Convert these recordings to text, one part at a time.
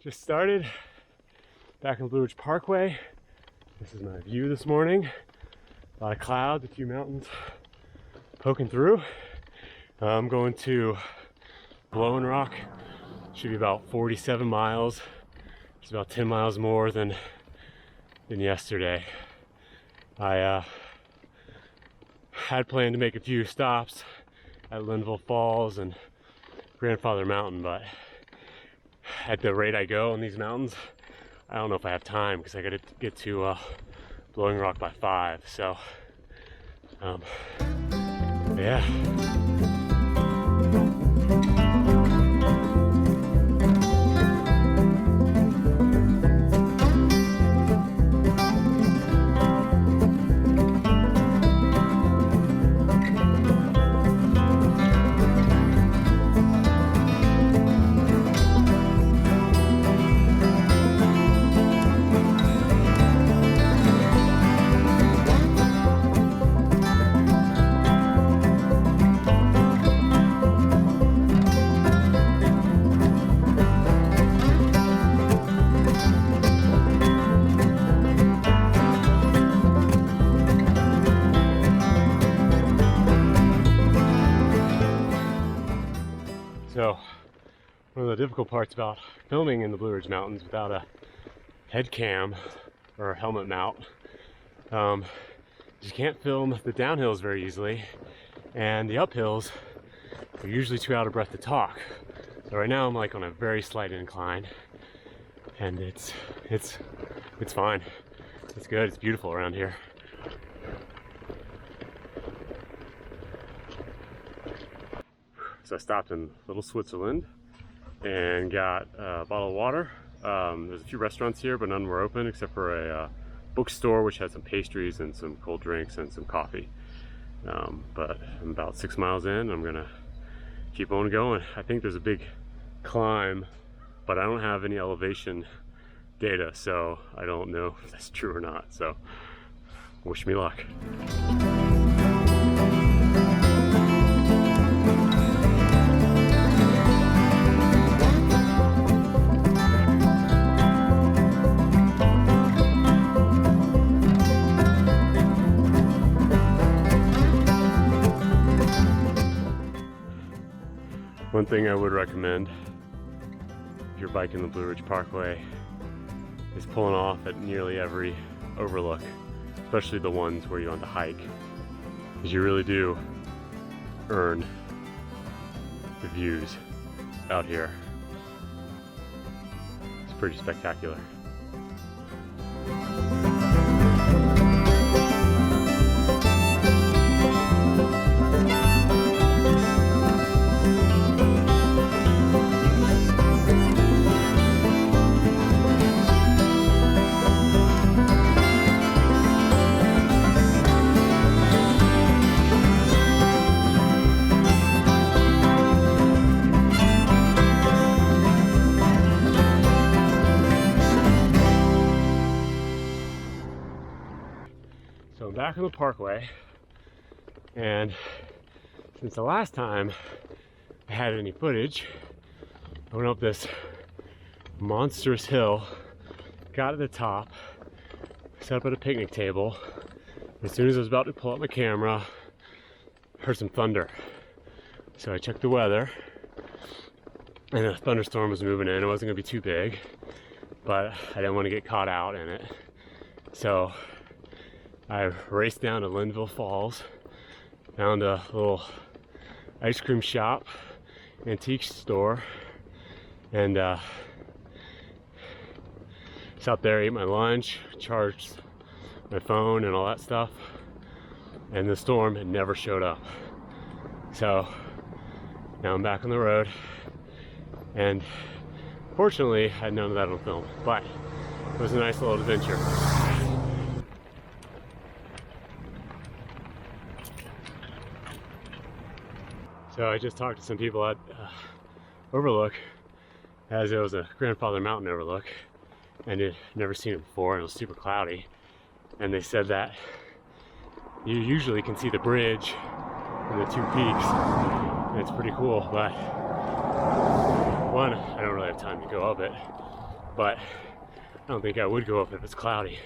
Just started back on Blue Ridge Parkway. This is my view this morning. A lot of clouds, a few mountains poking through. I'm going to Blowing Rock. Should be about 47 miles. It's about 10 miles more than yesterday. I had planned to make a few stops at Linville Falls and Grandfather Mountain, but at the rate I go on these mountains, I don't know if I have time because I gotta get to Blowing Rock by 5. So, yeah. So, one of the difficult parts about filming in the Blue Ridge Mountains without a head cam or a helmet mount, you can't film the downhills very easily, and the uphills are usually too out of breath to talk. So right now I'm like on a very slight incline, and it's fine. It's good. It's beautiful around here. So I stopped in Little Switzerland and got a bottle of water. There's a few restaurants here, but none were open except for a bookstore which had some pastries and some cold drinks and some coffee. But I'm about 6 miles in. I'm gonna keep on going. I think there's a big climb, but I don't have any elevation data, so I don't know if that's true or not. So wish me luck. One thing I would recommend if you're biking the Blue Ridge Parkway is pulling off at nearly every overlook, especially the ones where you want to hike, because you really do earn the views out here. It's pretty spectacular. So I'm back on the Parkway, and since the last time I had any footage, I went up this monstrous hill, got to the top, set up at a picnic table. As soon as I was about to pull out my camera, I heard some thunder. So I checked the weather, and a thunderstorm was moving in. It wasn't gonna be too big, but I didn't want to get caught out in it. So I raced down to Linville Falls, found a little ice cream shop, antique store, and sat there, ate my lunch, charged my phone and all that stuff, and the storm had never showed up. So now I'm back on the road, and fortunately I had none of that on film, but it was a nice little adventure. So I just talked to some people at Overlook, as it was a Grandfather Mountain overlook, and I'd never seen it before, and it was super cloudy. And they said that you usually can see the bridge and the two peaks, and it's pretty cool, but one, I don't really have time to go up it, but I don't think I would go up if it's cloudy.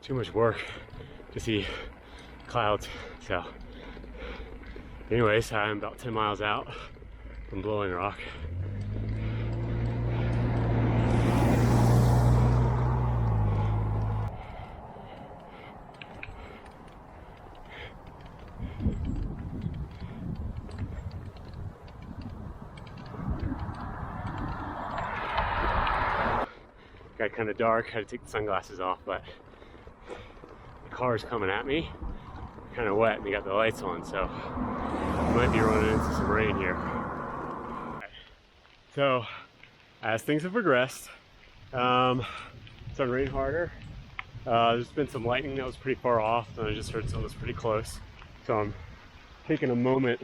Too much work to see clouds. So anyways, I'm about 10 miles out from Blowing Rock. Got kind of dark, had to take the sunglasses off, but the car is coming at me, kind of wet, and they got the lights on, so I might be running into some rain here. So, as things have progressed, it's starting to rain harder. There's been some lightning that was pretty far off, and I just heard something that's pretty close. So I'm taking a moment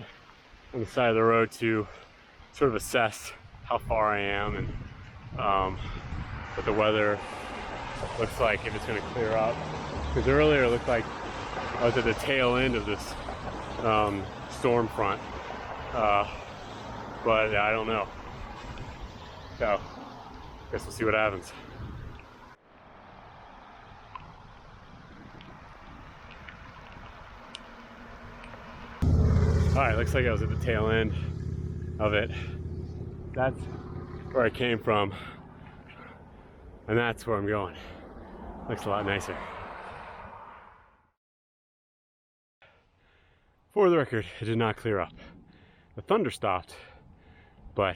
on the side of the road to sort of assess how far I am and what the weather looks like, if it's going to clear up. Because earlier it looked like I was at the tail end of this storm front, but I don't know. So I guess we'll see what happens. Alright, looks like I was at the tail end of it. That's where I came from. And that's where I'm going. Looks a lot nicer. For the record, it did not clear up. The thunder stopped, but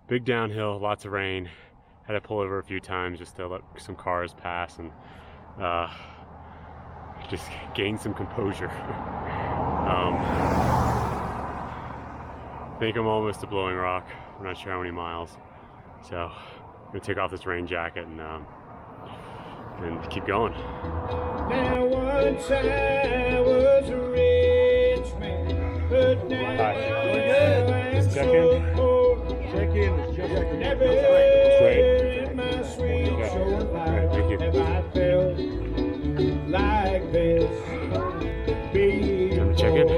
big downhill, lots of rain. Had to pull over a few times just to let some cars pass and just gain some composure. I think I'm almost to Blowing Rock. I'm not sure how many miles. So I'm gonna take off this rain jacket and keep going. Now once I was a rich man, but now I'm so poor. Check in. Never in my sweet short life have I felt like this. Time to check in.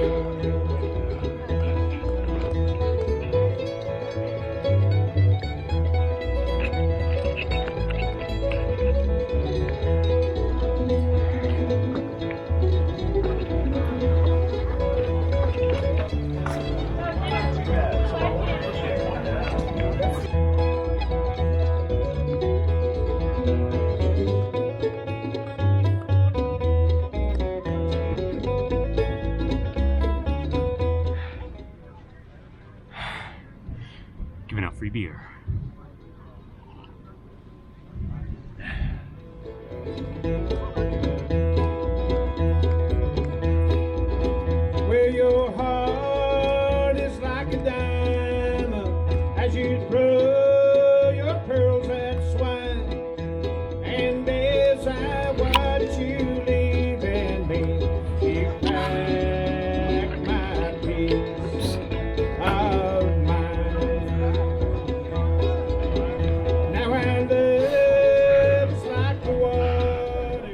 Giving out free beer. Well, your heart is like a diamond as you throw your pearls at swine, and as I watch you leaving me, you pack my piece of mine. Now our love's like the water.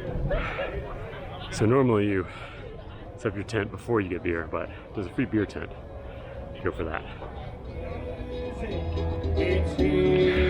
So normally you set up your tent before you get beer, but there's a free beer tent. Go for that. It's here.